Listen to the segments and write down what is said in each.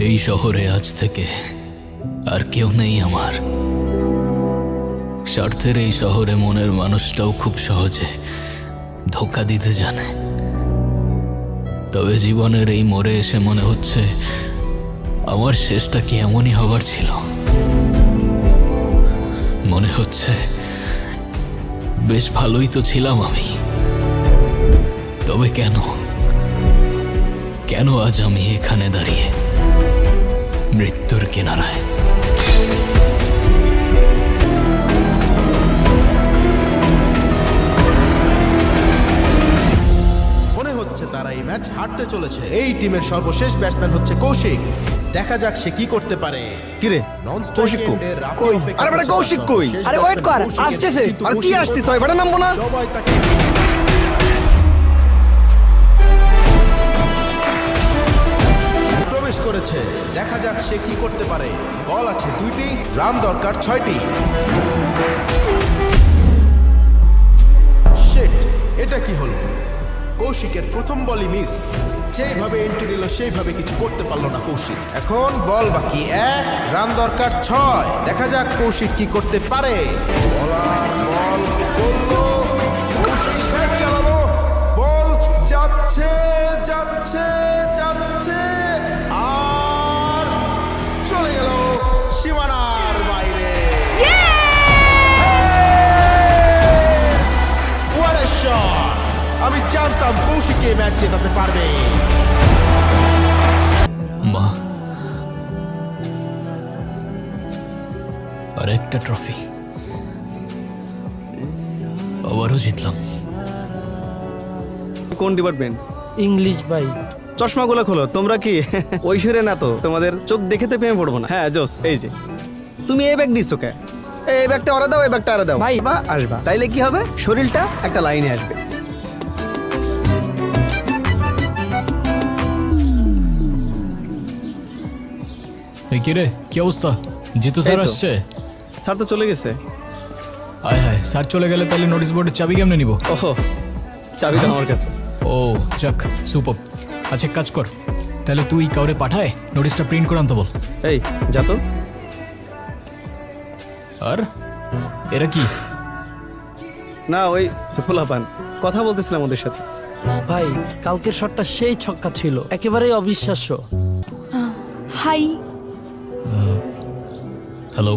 এই শহরে আজ থেকে আর কেউ নেই আমার। স্বার্থের এই শহরে মনের মানুষটাও খুব সহজে ধোঁকা দিতে জানে। তবে জীবনের এই মোড়ে এসে মনে হচ্ছে আমার শেষটা কি এমনই হবার ছিল। মনে হচ্ছে বেশ ভালোই তো ছিলাম আমি, তবে কেন কেন আজ আমি এখানে দাঁড়িয়ে মৃত্যুর কিনারায়? মনে হচ্ছে তারা এই ম্যাচ হারতে চলেছে। এই টিমের সর্বশেষ ব্যাটসম্যান হচ্ছে কৌশিক। দেখা যাক সে কি করতে পারে। কিরে কৌশিক কই? আরে বেটা কৌশিক কই? আরে ওয়েট কর, আসতেছে। আর কি আসতিস? ওই বেটা নামবো না? সবাই তাকে প্রবেশ করেছে। দেখা যাক সে কি করতে পারে। বল আছে 2টি, রান দরকার 6টি। শিট, এটা কি হলো? কৌশিকের প্রথম বলই মিস। যেইভাবে এন্ট্রি নিল সেইভাবে কিছু করতে পারলো না কৌশিক। এখন বল বাকি 1, রান দরকার 6। দেখা যাক কৌশিক কি করতে পারে। বলার বল করলো, কৌশিক ব্যাট চালালো, বল যাচ্ছে যাচ্ছে যাচ্ছে আর চলে গেল সীমানার বাইরে। What a shot! আমি জানতাম কৌশিক এই ম্যাচ জেতাতে পারবে। মা, আর একটা ট্রফি, আবারও জিতলাম। কোন ডিপার্টমেন্ট? ইংলিশ ভাই। চশমাগুলো খোলো। তোমরা কি ঐশ্বর্য না তো? তোমাদের চোখ দেখেতে প্রেমে পড়বো না। হ্যাঁ জোস, এই যে তুমি এই ব্যাগ দিচ্ছ কে? এই ব্যাগটা ওরা দাও, এই ব্যাগটা ওরা দাও। ভাই। বা আসবা, তাইলে কি হবে? শরীরটা একটা লাইনে আসবে। এই কি রে, কি অবস্থা? জিতু স্যার এই তো। আসছে? স্যার তো চলে গেছে। হায় হায়, স্যার চলে গেলে তাহলে নোটিশ বোর্ডের চাবি কেমনে নিব? ওহো, চাবিটা আমার কাছে। ও যাক, সুপার। আচ্ছা কাজ কর, তাহলে তুই কাউরে পাঠায় নোটিশটা প্রিন্ট করে আনতে বল। এই যা তো। আর এরা কি? না ওই পোলাপান কথা বলতেছিলাম ওদের সাথে। ভাই কালকের শটটা সেই ছক্কা ছিল, একেবারেই অবিশ্বাস্য। হাই, হ্যালো,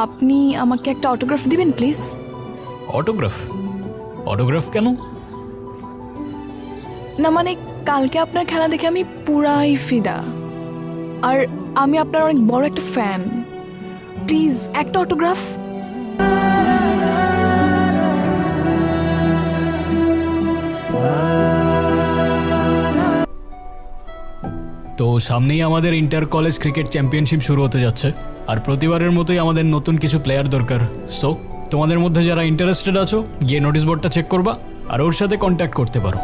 আপনি আমাকে একটা অটোগ্রাফ দিবেন প্লিজ? অটোগ্রাফ? অটোগ্রাফ কেন? না মানে কালকে আপনার খেলা দেখে আমি পুরাই ফিদা, আর আমি আপনার অনেক বড় একটা ফ্যান। প্লিজ একটা অটোগ্রাফ। তো সামনেই আমাদের ইন্টার কলেজ ক্রিকেট চ্যাম্পিয়নশিপ শুরু হতে যাচ্ছে, আর প্রতিবারের মতোই আমাদের নতুন কিছু প্লেয়ার দরকার। সো তোমাদের মধ্যে যারা ইন্টারেস্টেড আছো গিয়ে নোটিশ বোর্ডটা চেক করবা আর ওর সাথে কন্ট্যাক্ট করতে পারো।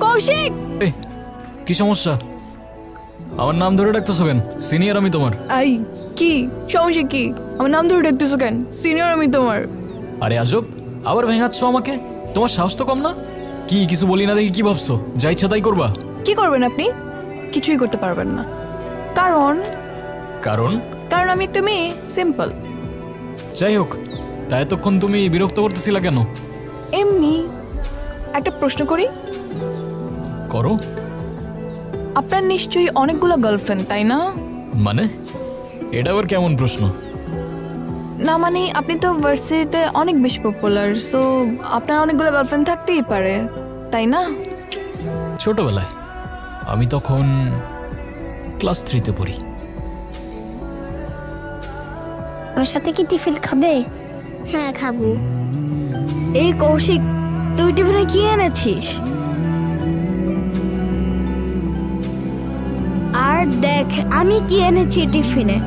কৌশিক! এই, কি সমস্যা? আমার নাম ধরে ডাকতেছো কেন? সিনিয়র আমি তোমার। আই কি সমস্যা? কি আমার নাম ধরে ডাকতেছো কেন? সিনিয়র আমি তোমার। আরে আজব, আবার ভেঙাচ্ছ আমাকে? তোমার সাহস তো কম না? কি কিছু বলি না দেখি কি ভাবছো? যা ইচ্ছা তাই করবা? কি করবেন আপনি? কিছুই করতে পারবেন না। কারণ কারণ? কারণ আমি একটা মেয়ে, সিম্পল। যাই হোক, তা এতক্ষণ তুমি বিরক্ত করতেছিলা কেন? এমনি একটা প্রশ্ন করি। করো। আপনার নিশ্চয়ই অনেকগুলো গার্লফ্রেন্ড, তাই না? মানে এটা আবার কেমন প্রশ্ন? না মানে আপনি তো ভার্সিটিতে অনেক বেশি পপুলার, সো আপনার অনেকগুলো গার্লফ্রেন্ড থাকতেই পারে, তাই না? ছোটবেলায়, আমি তখন ক্লাস 3-তে পড়ি। আমার সাথে কি টিফিন খাবে? হ্যাঁ খাবো। এই কৌশিক, তুই টিফিনে কি এনেছিস? আর দেখ আমি কি এনেছি টিফিনে।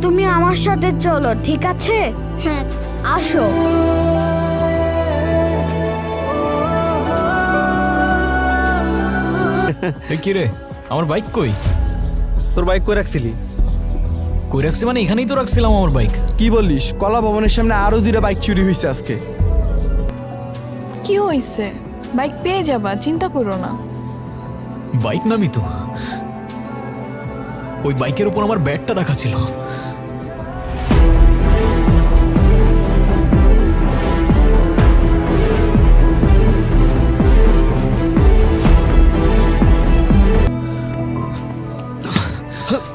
তুমি আমার সাথে চলো, ঠিক আছে? হ্যাঁ আসো। এ কি রে, আমার বাইক কই? তোর বাইক কই রাখছিলি? কই রাখছি মানে এখানেই তো রাখছিলাম আমার বাইক। কি বললিস? কলা ভবনের সামনে আরো 2টা বাইক চুরি হয়েছে আজকে। কি হয়েছে? বাইক পেয়ে যাবা, চিন্তা করো না। বাইক না মিতু, ওই বাইকের উপর আমার ব্যাগটা রাখা ছিল।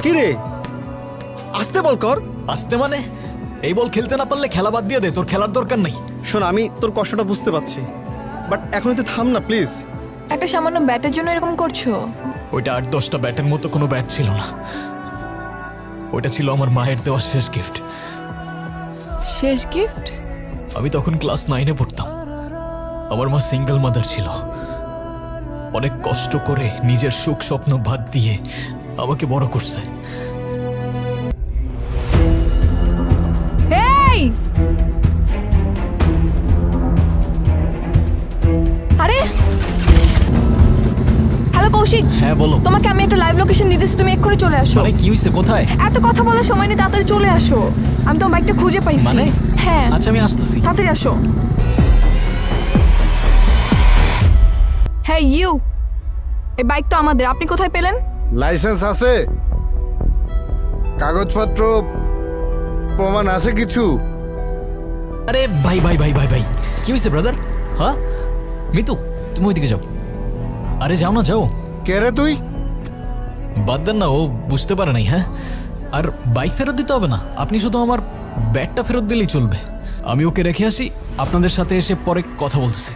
কি রে, আসতে বল কর। আসতে মানে এই বল খেলতে না পারলে খেলা বাদ দিয়ে দে, তোর খেলার দরকার নাই। শোন, আমি তোর কষ্টটা বুঝতে পারছি, বাট এখন তুই থাম না প্লিজ। একটা সামান্য ব্যাটের জন্য এরকম করছো? ওইটা 8-10টা ব্যাটের মতো কোনো ব্যাট ছিল না, ওইটা ছিল আমার মায়ের দেওয়া শেষ গিফট। শেষ গিফট? আমি তখন ক্লাস 9-এ পড়তাম। আমার মা সিঙ্গেল মাদার ছিল, অনেক কষ্ট করে নিজের সুখ স্বপ্ন বাদ দিয়ে আমাকে বড় করছে। এই আরে, হ্যালো কৌশিক। হ্যাঁ বলো। তোমাকে আমি একটা লাইভ লোকেশন দিতেছি, তুমি এক্ষুনি চলে আসো। মানে কি হয়েছে, কোথায়? এত কথা বলার সময় নেই, তাড়াতাড়ি চলে আসো। আমি তোমার বাইকটা খুঁজে পাইছি। মানে? হ্যাঁ, আচ্ছা আমি আসতেছি। তাড়াতাড়ি আসো। হ্যাঁ ইউ, এই বাইক তো আমাদের, আপনি কোথায় পেলেন? লাইসেন্স আছে, কাগজপত্র প্রমাণ আছে কিছু? আরে ভাই ভাই ভাই ভাই ভাই, কি হয়েছে ব্রাদার? হ্যাঁ মিতু, তুমি ওইদিকে যাও। আরে যাও না, যাও। কে রে তুই? বাদ দেন না, ও বুঝতে পারে নাই। হ্যাঁ, আর বাইক ফেরত দিতে হবে না, আপনি শুধু আমার ব্যাগটা ফেরত দিলেই চলবে। আমি ওকে রেখে আসি, আপনাদের সাথে এসে পরে কথা বলতেছি।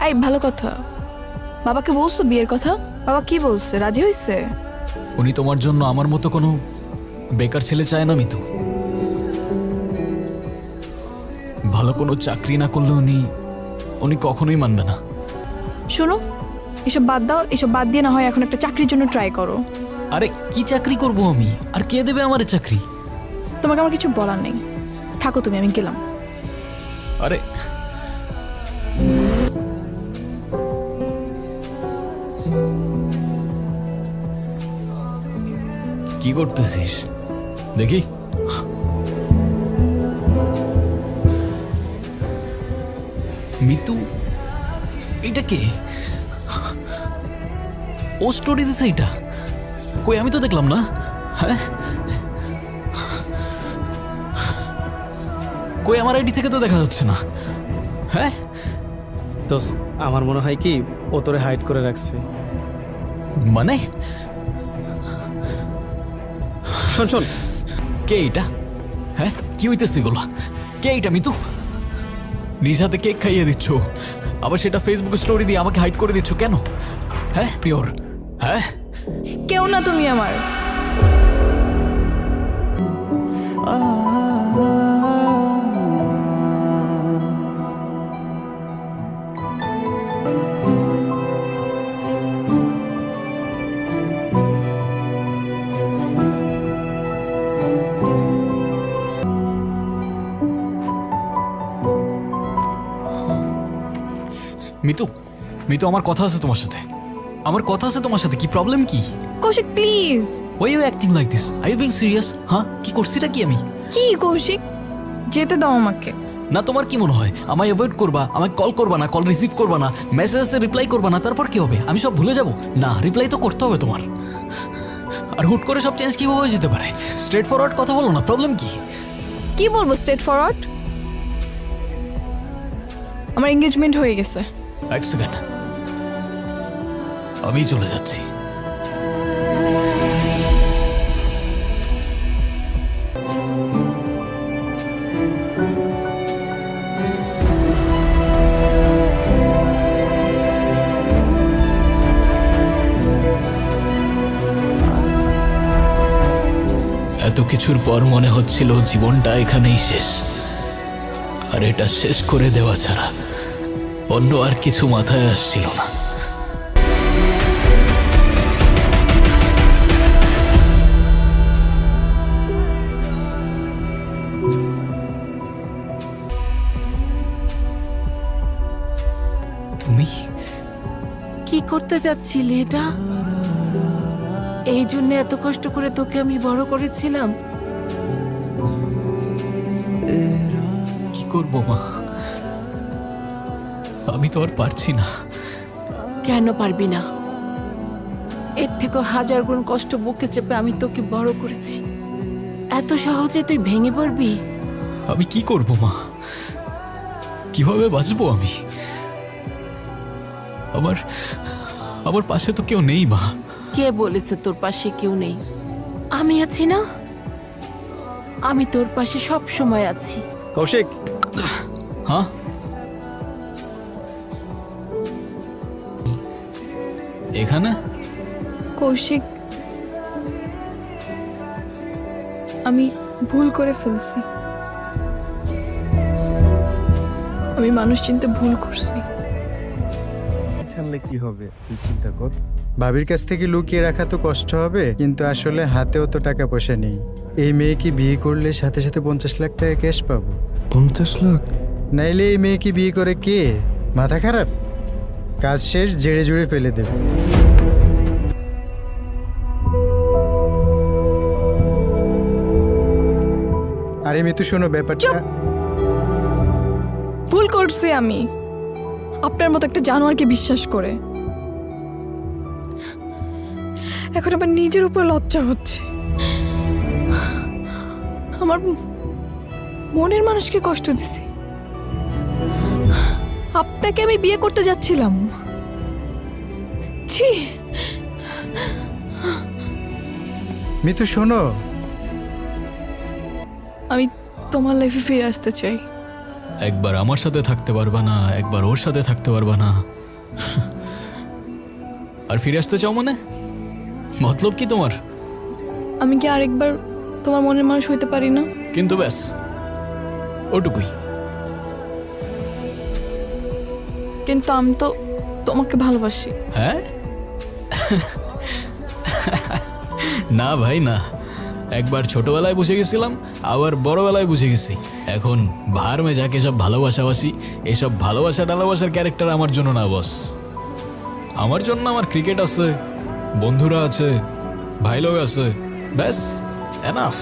এই ভালো কথা, বাবাকে বলছো বিয়ের কথা? বাবা কি বলছে, রাজি হয়েছে? উনি তোমার জন্য আমার মতো কোনো বেকার ছেলে চায় না মিতু। ভালো কোনো চাকরি না করলে উনি কখনোই মানবে না। শোনো, এসব বাদ দাও, এসব বাদ দিয়ে না হয় এখন একটা চাকরির জন্য ট্রাই করো। আরে কি চাকরি করব আমি, আর কে দেবে আমার চাকরি? তোমাকে আমার কিছু বলার নেই, থাকো তুমি, আমি গেলাম। আরে কি করতেছিস দেখি? মিতু, এটা কে? ও স্টোরি দিছে এটা? কই, আমি তো দেখলাম না। হ্যাঁ কই, আমার আইডি থেকে তো দেখা যাচ্ছে না। হ্যাঁ দোষ, আমার মনে হয় কি ও তোরে হাইড করে রাখছে। মানে শোন শোন, কে এটা? হ্যাঁ কি হইতেছে এগুলো? কে এটা মিতু? নিজ হাতে কেক খাইয়ে দিচ্ছ, আবার সেটা ফেসবুকে স্টোরি দিয়ে আমাকে হাইড করে দিচ্ছ কেন? হ্যাঁ পিওর? হ্যাঁ কেউ না তুমি আমার। মিতু, মিতু আমার কথা আছে তোমার সাথে, আমার কথা আছে তোমার সাথে। কি প্রবলেম কি? Kaushik please. Why you acting like this? Are you being serious? হ্যাঁ কি করছিটা কি আমি? কি কৌশিক, যেতে দাও আমাকে। না তোমার কি মনে হয় আমায় অ্যাভয়েড করবা, আমায় কল করবা না, কল রিসিভ করবা না, মেসেজে রিপ্লাই করবা না, তারপর কি হবে? আমি সব ভুলে যাব? না, রিপ্লাই তো করতে হবে তোমার। আর হুট করে সব চেঞ্জ কিভাবে হয়ে যেতে পারে? স্ট্রেট ফরওয়ার্ড কথা বলো না, প্রবলেম কি? কি বলবো স্ট্রেট ফরওয়ার্ড? আমার এঙ্গেজমেন্ট হয়ে গেছে। এক সেকেন্ড, আমি চলে যাচ্ছি। এত কিছুর পর মনে হচ্ছিল জীবনটা এখানেই শেষ, আর এটা শেষ করে দেওয়া ছাড়া অন্য আর কিছু মাথায় আসছিল না। তুমি কি করতে যাচ্ছিলে এটা? এই জন্য এত কষ্ট করে তোকে আমি বড় করেছিলাম। কি করব মা, আমি তো আর পারছি না। কেন পারবি না? এর থেকে হাজার গুণ কষ্ট বুকে চেপে আমি তোকে বড় করেছি। এত সহজে তুই ভেঙে পড়বি? আমি কি করব মা, কিভাবে বাঁচবো আমি? আমার আমার পাশে তো কেউ নেই মা। কে বলেছে তোর পাশে কেউ নেই? আমি আছি না? আমি তোর পাশে সব সময় আছি। কৌশিক, হ্যাঁ, এখানে কৌশিক, আমি ভুল করে ফেলছি। আমি মানুষ চিনতে ভুল করছি। ছাড়লে কি হবে তুই চিন্তা কর। ভাবির কাছ থেকে লুকিয়ে রাখা তো কষ্ট হবে, কিন্তু আসলে হাতেও তো টাকা পয়সা নেই। এই মেয়েকে বিয়ে করলে সাথে সাথে 50 লাখ টাকা ক্যাশ পাবো। 50 লাখ? নাইলে এই মেয়েকে বিয়ে করে কে? মাথা খারাপ? কাজ শেষ, জেড়ে জুড়ে ফেলে দেবে। আরে মিতু শোনো, ব্যাপারটা ভুল করছি আমি আপনার মতো একটা জানোয়ারকে বিশ্বাস করে। এখন আমার নিজের উপর লজ্জা হচ্ছে। আমার মনের মানুষকে কষ্ট দিছি। আপনাকে আমি বিয়ে করতে যাচ্ছিলাম। ছি, মিতু শোনো, আমি তোমার লাইফে ফিরে আসতে চাই। একবার আমার সাথে থাকতে পারবা না, একবার ওর সাথে থাকতে পারবা না, আর ফিরে আসতে চাও মানে? মতলব কি তোমার? আমি কি আরেকবার তোমার মনের মানুষ হইতে পারি না? কিন্তু ব্যাস ওটুকুই। কিন্তু আমি তো তোমাকে ভালোবাসি। হ্যাঁ? না ভাই না, একবার ছোটবেলায় বুঝে গেছিলাম, আবার বড়বেলায় বুঝে গেছি। এখন ভার মে যাকে সব ভালোবাসাবাসি, এসব ভালোবাসা টালোবাসার ক্যারেক্টার আমার জন্য না বস। আমার জন্য আমার ক্রিকেট আছে, বন্ধুরা আছে, ভাই লোক আছে, ব্যাস এনাফ।